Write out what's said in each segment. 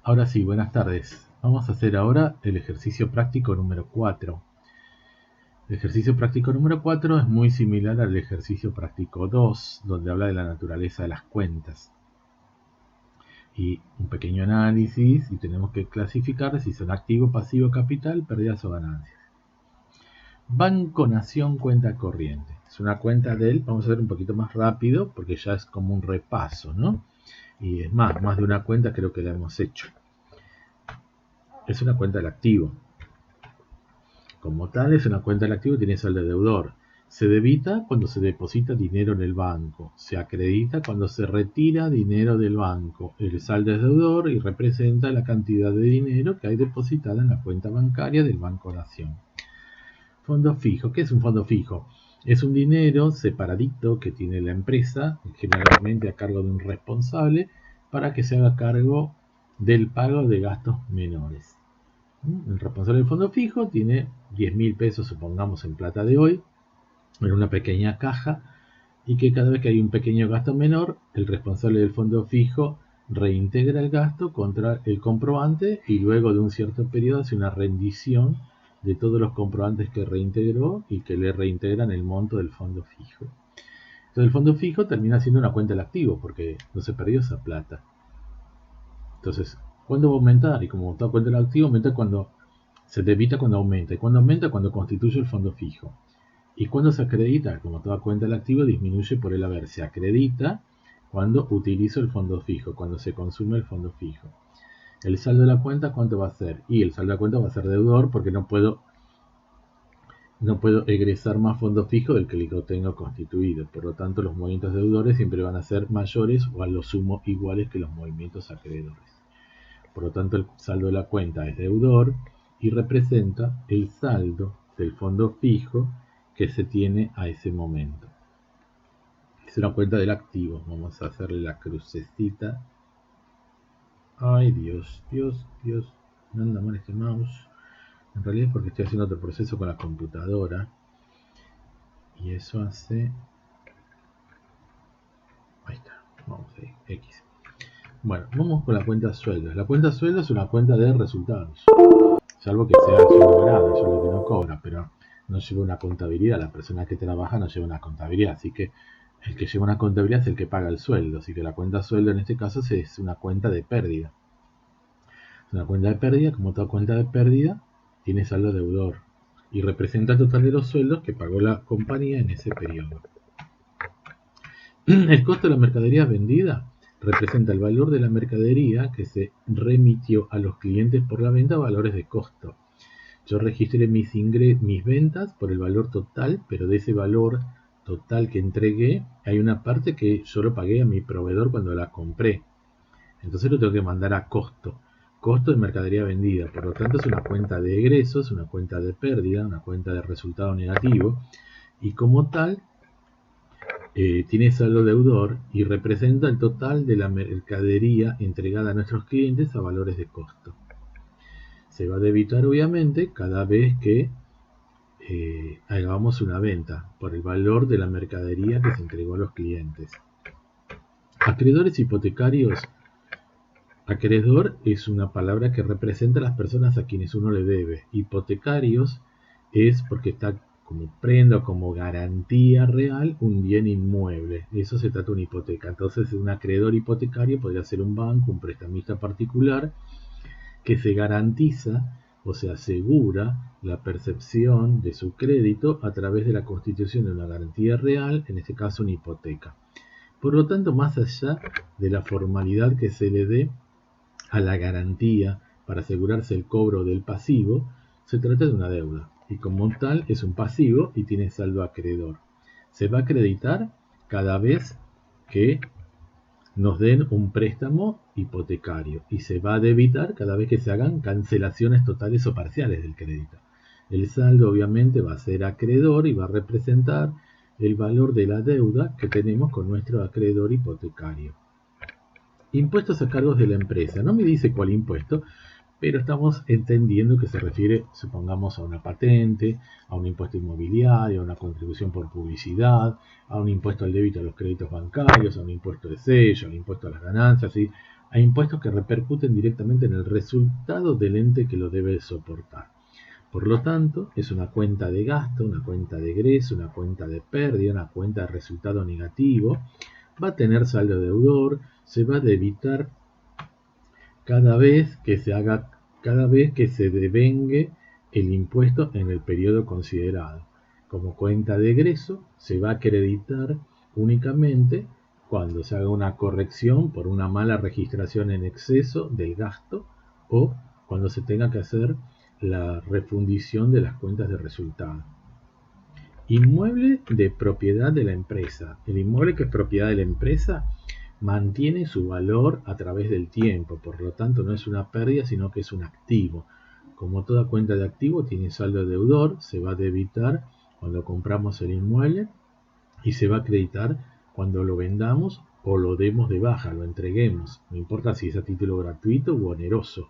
Ahora sí, buenas tardes. Vamos a hacer ahora el ejercicio práctico número 4. El ejercicio práctico número 4 es muy similar al ejercicio práctico 2, donde habla de la naturaleza de las cuentas. Y un pequeño análisis, y tenemos que clasificar si son activo, pasivo, capital, pérdidas o ganancias. Banco Nación cuenta corriente. Es una cuenta vamos a ver un poquito más rápido, porque ya es como un repaso, ¿no? Y es más de una cuenta creo que la hemos hecho. Es una cuenta del activo. Como tal, es una cuenta del activo que tiene saldo deudor. Se debita cuando se deposita dinero en el banco. Se acredita cuando se retira dinero del banco. El saldo es deudor y representa la cantidad de dinero que hay depositada en la cuenta bancaria del Banco Nación. Fondo fijo. ¿Qué es un fondo fijo? Es un dinero separadito que tiene la empresa, generalmente a cargo de un responsable, para que se haga cargo del pago de gastos menores. El responsable del fondo fijo tiene 10.000 pesos, supongamos, en plata de hoy, en una pequeña caja, y que cada vez que hay un pequeño gasto menor, el responsable del fondo fijo reintegra el gasto contra el comprobante y luego de un cierto periodo hace una rendición de todos los comprobantes que reintegró y que le reintegran el monto del fondo fijo. Entonces el fondo fijo termina siendo una cuenta del activo porque no se perdió esa plata. Entonces, ¿cuándo va a aumentar? Y como toda cuenta del activo, aumenta cuando se debita cuando aumenta. ¿Y cuando aumenta? Cuando constituye el fondo fijo. ¿Y cuando se acredita? Como toda cuenta del activo, disminuye por el haber. Se acredita cuando utilizo el fondo fijo, cuando se consume el fondo fijo. El saldo de la cuenta, ¿cuánto va a ser? Y el saldo de la cuenta va a ser deudor porque no puedo egresar más fondo fijo del que lo tengo constituido. Por lo tanto, los movimientos deudores siempre van a ser mayores o a lo sumo iguales que los movimientos acreedores. Por lo tanto, el saldo de la cuenta es deudor y representa el saldo del fondo fijo que se tiene a ese momento. Es una cuenta del activo. Vamos a hacerle la crucecita. Ay, Dios. Me anda mal este mouse. En realidad es porque estoy haciendo otro proceso con la computadora. Y eso hace... Ahí está. Vamos ahí. X. Bueno, vamos con la cuenta sueldos. La cuenta sueldos es una cuenta de resultados. Salvo que sea sueldo grande, eso es lo que no cobra, pero no lleva una contabilidad. La persona que trabaja no lleva una contabilidad, así que el que lleva una contabilidad es el que paga el sueldo. Así que la cuenta sueldo en este caso es una cuenta de pérdida. Es una cuenta de pérdida, como toda cuenta de pérdida, tiene saldo deudor y representa el total de los sueldos que pagó la compañía en ese periodo. El costo de la mercadería vendida representa el valor de la mercadería que se remitió a los clientes por la venta a valores de costo. Yo registré mis ventas por el valor total, pero de ese valor total que entregué, hay una parte que yo lo pagué a mi proveedor cuando la compré. Entonces lo tengo que mandar a costo. Costo de mercadería vendida. Por lo tanto es una cuenta de egresos, una cuenta de pérdida, una cuenta de resultado negativo. Y como tal, tiene saldo deudor y representa el total de la mercadería entregada a nuestros clientes a valores de costo. Se va a debitar obviamente cada vez que hagamos una venta por el valor de la mercadería que se entregó a los clientes. Acreedores hipotecarios. Acreedor es una palabra que representa a las personas a quienes uno le debe. Hipotecarios es porque está como prenda o como garantía real un bien inmueble. Eso se trata de una hipoteca. Entonces un acreedor hipotecario podría ser un banco, un prestamista particular que se garantiza o se asegura la percepción de su crédito a través de la constitución de una garantía real, en este caso una hipoteca. Por lo tanto, más allá de la formalidad que se le dé a la garantía para asegurarse el cobro del pasivo, se trata de una deuda y como tal es un pasivo y tiene saldo acreedor. Se va a acreditar cada vez que nos den un préstamo hipotecario y se va a debitar cada vez que se hagan cancelaciones totales o parciales del crédito. El saldo obviamente va a ser acreedor y va a representar el valor de la deuda que tenemos con nuestro acreedor hipotecario. Impuestos a cargos de la empresa. No me dice cuál impuesto, pero estamos entendiendo que se refiere, supongamos, a una patente, a un impuesto inmobiliario, a una contribución por publicidad, a un impuesto al débito a los créditos bancarios, a un impuesto de sello, a un impuesto a las ganancias, ¿sí? a impuestos que repercuten directamente en el resultado del ente que lo debe soportar. Por lo tanto, es una cuenta de gasto, una cuenta de egreso, una cuenta de pérdida, una cuenta de resultado negativo. Va a tener saldo deudor, se va a debitar cada vez que se devengue el impuesto en el periodo considerado. Como cuenta de egreso, se va a acreditar únicamente cuando se haga una corrección por una mala registración en exceso del gasto o cuando se tenga que hacer la refundición de las cuentas de resultado. Inmueble de propiedad de la empresa. El inmueble que es propiedad de la empresa mantiene su valor a través del tiempo, por lo tanto no es una pérdida, sino que es un activo. Como toda cuenta de activo tiene saldo deudor, se va a debitar cuando compramos el inmueble y se va a acreditar cuando lo vendamos o lo demos de baja, lo entreguemos, no importa si es a título gratuito u oneroso.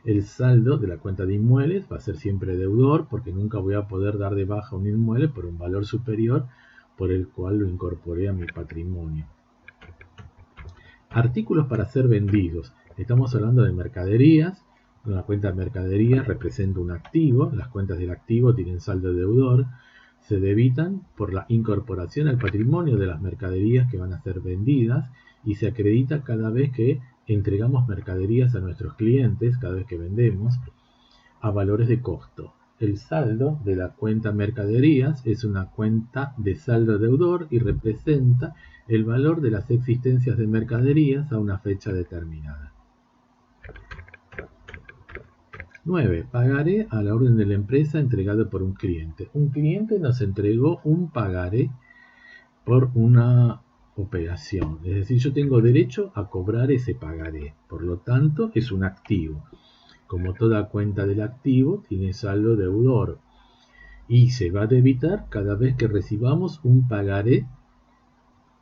El saldo de la cuenta de inmuebles va a ser siempre deudor porque nunca voy a poder dar de baja un inmueble por un valor superior por el cual lo incorporé a mi patrimonio. Artículos para ser vendidos. Estamos hablando de mercaderías. Una cuenta de mercaderías representa un activo. Las cuentas del activo tienen saldo deudor. Se debitan por la incorporación al patrimonio de las mercaderías que van a ser vendidas y se acredita cada vez que entregamos mercaderías a nuestros clientes, cada vez que vendemos, a valores de costo. El saldo de la cuenta mercaderías es una cuenta de saldo deudor y representa el valor de las existencias de mercaderías a una fecha determinada. 9. Pagaré a la orden de la empresa entregado por un cliente. Un cliente nos entregó un pagaré por una operación. Es decir, yo tengo derecho a cobrar ese pagaré. Por lo tanto, es un activo. Como toda cuenta del activo, tiene saldo deudor y se va a debitar cada vez que recibamos un pagaré.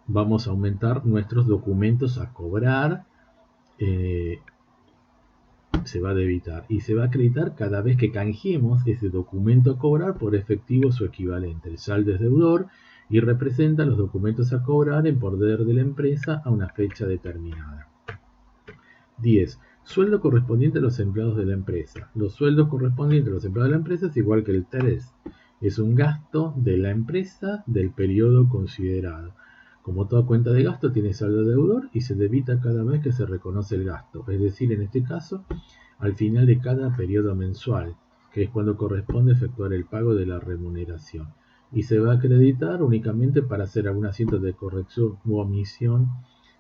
Vamos a aumentar nuestros documentos a cobrar, se va a debitar y se va a acreditar cada vez que canjeemos ese documento a cobrar por efectivo o su equivalente. El saldo es deudor y representa los documentos a cobrar en poder de la empresa a una fecha determinada. 10. Sueldo correspondiente a los empleados de la empresa. Los sueldos correspondientes a los empleados de la empresa es igual que el TERES. Es un gasto de la empresa del periodo considerado. Como toda cuenta de gasto tiene saldo deudor y se debita cada vez que se reconoce el gasto. Es decir, en este caso, al final de cada periodo mensual, que es cuando corresponde efectuar el pago de la remuneración. Y se va a acreditar únicamente para hacer algún asiento de corrección u omisión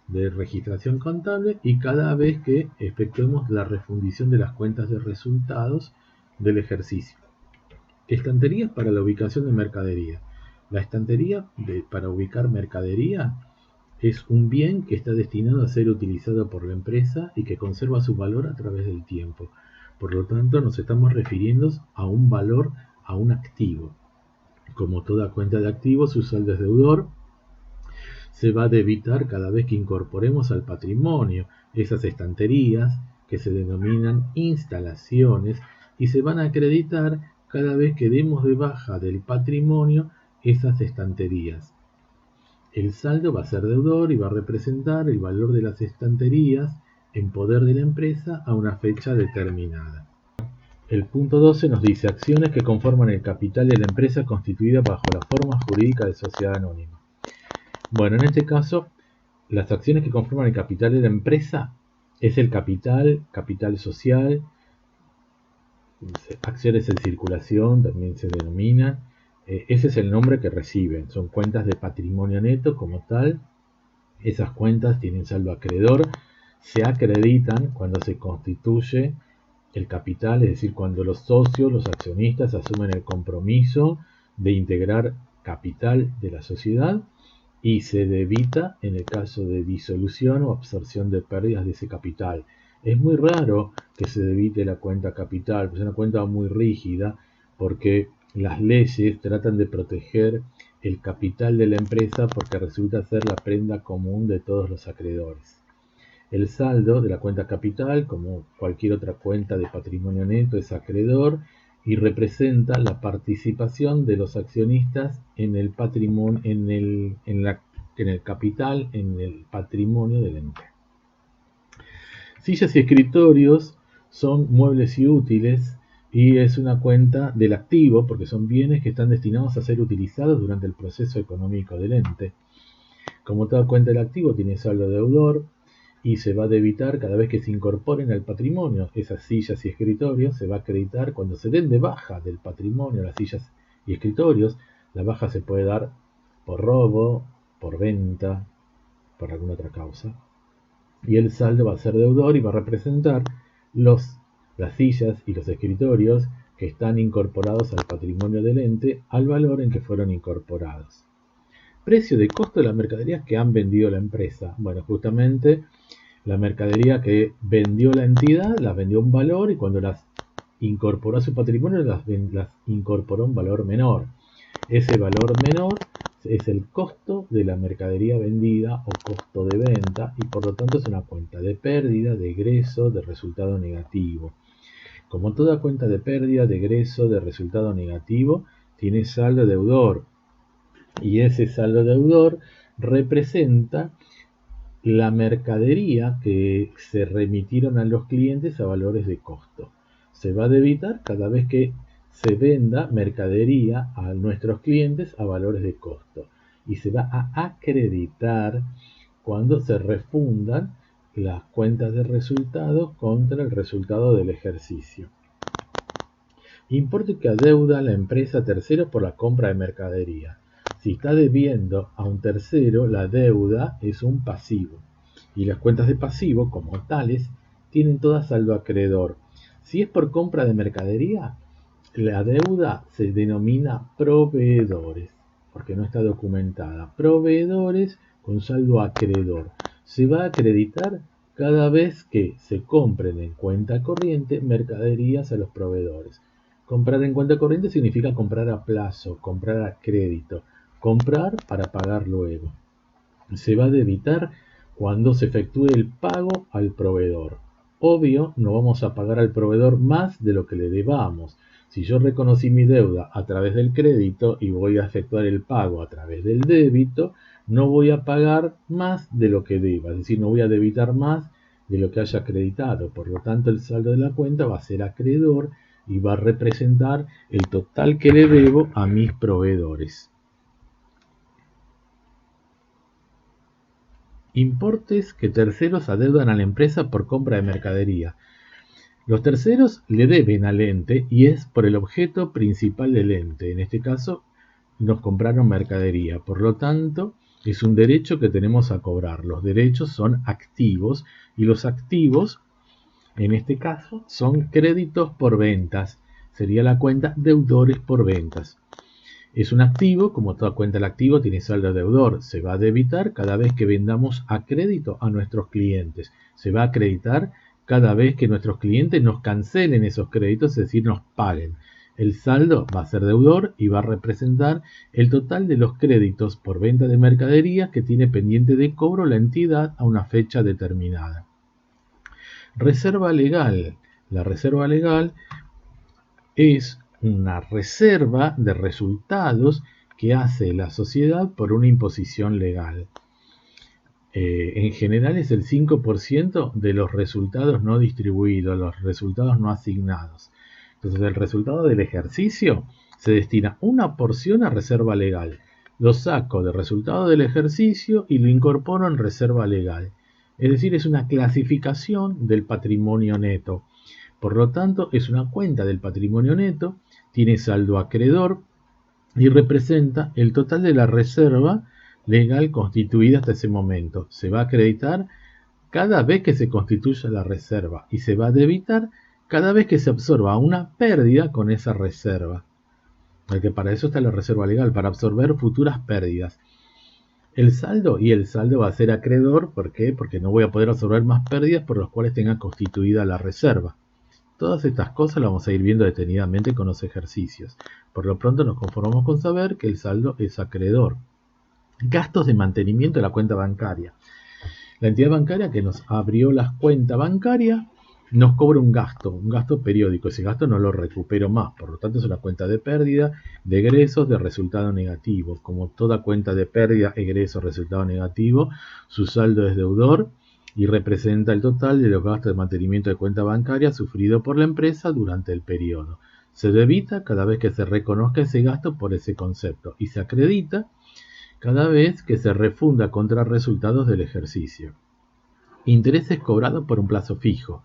de registración contable y cada vez que efectuemos la refundición de las cuentas de resultados del ejercicio. Estanterías para la ubicación de mercadería. La estantería para ubicar mercadería es un bien que está destinado a ser utilizado por la empresa y que conserva su valor a través del tiempo. Por lo tanto, nos estamos refiriendo a un valor, a un activo. Como toda cuenta de activos, su saldo es deudor. Se va a debitar cada vez que incorporemos al patrimonio esas estanterías que se denominan instalaciones y se van a acreditar cada vez que demos de baja del patrimonio esas estanterías. El saldo va a ser deudor y va a representar el valor de las estanterías en poder de la empresa a una fecha determinada. El punto 12 nos dice acciones que conforman el capital de la empresa constituida bajo la forma jurídica de sociedad anónima. Bueno, en este caso, las acciones que conforman el capital de la empresa es el capital social, acciones en circulación también se denominan. Ese es el nombre que reciben, son cuentas de patrimonio neto como tal. Esas cuentas tienen saldo acreedor, se acreditan cuando se constituye el capital, es decir, cuando los socios, los accionistas asumen el compromiso de integrar capital de la sociedad y se debita en el caso de disolución o absorción de pérdidas de ese capital. Es muy raro que se debite la cuenta capital, pues es una cuenta muy rígida porque las leyes tratan de proteger el capital de la empresa porque resulta ser la prenda común de todos los acreedores. El saldo de la cuenta capital, como cualquier otra cuenta de patrimonio neto, es acreedor y representa la participación de los accionistas en el patrimonio, en el capital, en el patrimonio del ente. Sillas y escritorios son muebles y útiles y es una cuenta del activo porque son bienes que están destinados a ser utilizados durante el proceso económico del ente. Como toda cuenta del activo tiene saldo deudor y se va a debitar cada vez que se incorporen al patrimonio esas sillas y escritorios, se va a acreditar cuando se den de baja del patrimonio las sillas y escritorios. La baja se puede dar por robo, por venta, por alguna otra causa. Y el saldo va a ser deudor y va a representar las sillas y los escritorios que están incorporados al patrimonio del ente al valor en que fueron incorporados. Precio de costo de las mercaderías que han vendido la empresa. Bueno, justamente la mercadería que vendió la entidad las vendió a un valor y cuando las incorporó a su patrimonio las incorporó a un valor menor. Ese valor menor es el costo de la mercadería vendida o costo de venta y por lo tanto es una cuenta de pérdida, de egreso, de resultado negativo. Como toda cuenta de pérdida, de egreso, de resultado negativo, tiene saldo deudor y ese saldo deudor representa la mercadería que se remitieron a los clientes a valores de costo. Se va a debitar cada vez que se venda mercadería a nuestros clientes a valores de costo. Y se va a acreditar cuando se refundan las cuentas de resultados contra el resultado del ejercicio. Importe que adeuda la empresa a terceros por la compra de mercadería. Si está debiendo a un tercero, la deuda es un pasivo. Y las cuentas de pasivo, como tales, tienen todas saldo acreedor. Si es por compra de mercadería, la deuda se denomina proveedores, porque no está documentada. Proveedores con saldo acreedor. Se va a acreditar cada vez que se compren en cuenta corriente mercaderías a los proveedores. Comprar en cuenta corriente significa comprar a plazo, comprar a crédito, comprar para pagar luego. Se va a debitar cuando se efectúe el pago al proveedor. Obvio, no vamos a pagar al proveedor más de lo que le debamos. Si yo reconocí mi deuda a través del crédito y voy a efectuar el pago a través del débito, no voy a pagar más de lo que deba, es decir, no voy a debitar más de lo que haya acreditado. Por lo tanto, el saldo de la cuenta va a ser acreedor y va a representar el total que le debo a mis proveedores. Importes que terceros adeudan a la empresa por compra de mercadería. Los terceros le deben al ente y es por el objeto principal del ente. En este caso, nos compraron mercadería. Por lo tanto, es un derecho que tenemos a cobrar. Los derechos son activos y los activos, en este caso, son créditos por ventas. Sería la cuenta deudores por ventas. Es un activo, como toda cuenta del activo tiene saldo deudor. Se va a debitar cada vez que vendamos a crédito a nuestros clientes. Se va a acreditar cada vez que nuestros clientes nos cancelen esos créditos, es decir, nos paguen. El saldo va a ser deudor y va a representar el total de los créditos por venta de mercaderías que tiene pendiente de cobro la entidad a una fecha determinada. Reserva legal. La reserva legal es una reserva de resultados que hace la sociedad por una imposición legal. En general es el 5% de los resultados no distribuidos, los resultados no asignados. Entonces el resultado del ejercicio se destina una porción a reserva legal. Lo saco del resultado del ejercicio y lo incorporo en reserva legal. Es decir, es una clasificación del patrimonio neto. Por lo tanto, es una cuenta del patrimonio neto, tiene saldo acreedor y representa el total de la reserva legal constituida hasta ese momento. Se va a acreditar cada vez que se constituya la reserva y se va a debitar cada vez que se absorba una pérdida con esa reserva. Porque para eso está la reserva legal, para absorber futuras pérdidas. El saldo va a ser acreedor, ¿por qué? Porque no voy a poder absorber más pérdidas por las cuales tenga constituida la reserva. Todas estas cosas las vamos a ir viendo detenidamente con los ejercicios. Por lo pronto nos conformamos con saber que el saldo es acreedor. Gastos de mantenimiento de la cuenta bancaria. La entidad bancaria que nos abrió la cuenta bancaria nos cobra un gasto periódico. Ese gasto no lo recupero más. Por lo tanto es una cuenta de pérdida, de egresos, de resultado negativo. Como toda cuenta de pérdida, egreso, resultado negativo, su saldo es deudor y representa el total de los gastos de mantenimiento de cuenta bancaria sufrido por la empresa durante el periodo. Se debita cada vez que se reconozca ese gasto por ese concepto y se acredita cada vez que se refunda contra resultados del ejercicio. Intereses cobrados por un plazo fijo.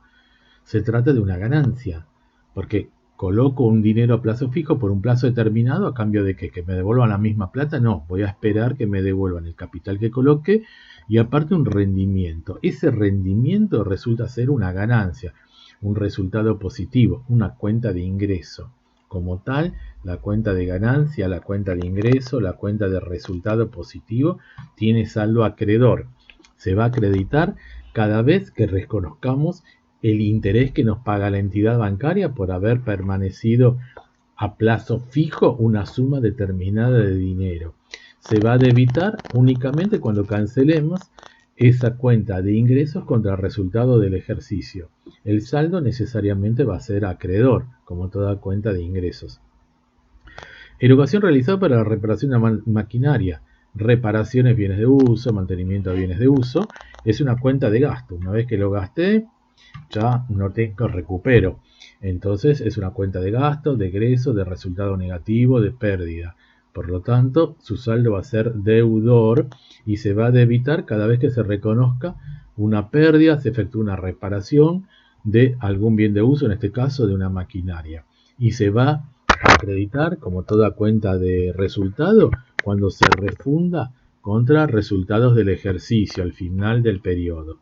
Se trata de una ganancia, porque coloco un dinero a plazo fijo por un plazo determinado a cambio de que me devuelvan la misma plata. No, voy a esperar que me devuelvan el capital que coloqué y aparte un rendimiento. Ese rendimiento resulta ser una ganancia, un resultado positivo, una cuenta de ingreso. Como tal, la cuenta de ganancia, la cuenta de ingreso, la cuenta de resultado positivo tiene saldo acreedor. Se va a acreditar cada vez que reconozcamos el interés que nos paga la entidad bancaria por haber permanecido a plazo fijo una suma determinada de dinero. Se va a debitar únicamente cuando cancelemos esa cuenta de ingresos contra el resultado del ejercicio. El saldo necesariamente va a ser acreedor, como toda cuenta de ingresos. Erogación realizada para la reparación de maquinaria, reparaciones, bienes de uso, mantenimiento de bienes de uso, es una cuenta de gasto. Una vez que lo gasté, ya no tengo recupero. Entonces es una cuenta de gasto, de egreso, de resultado negativo, de pérdida. Por lo tanto, su saldo va a ser deudor y se va a debitar cada vez que se reconozca una pérdida, se efectúa una reparación de algún bien de uso, en este caso de una maquinaria. Y se va a acreditar, como toda cuenta de resultado, cuando se refunda contra resultados del ejercicio al final del periodo.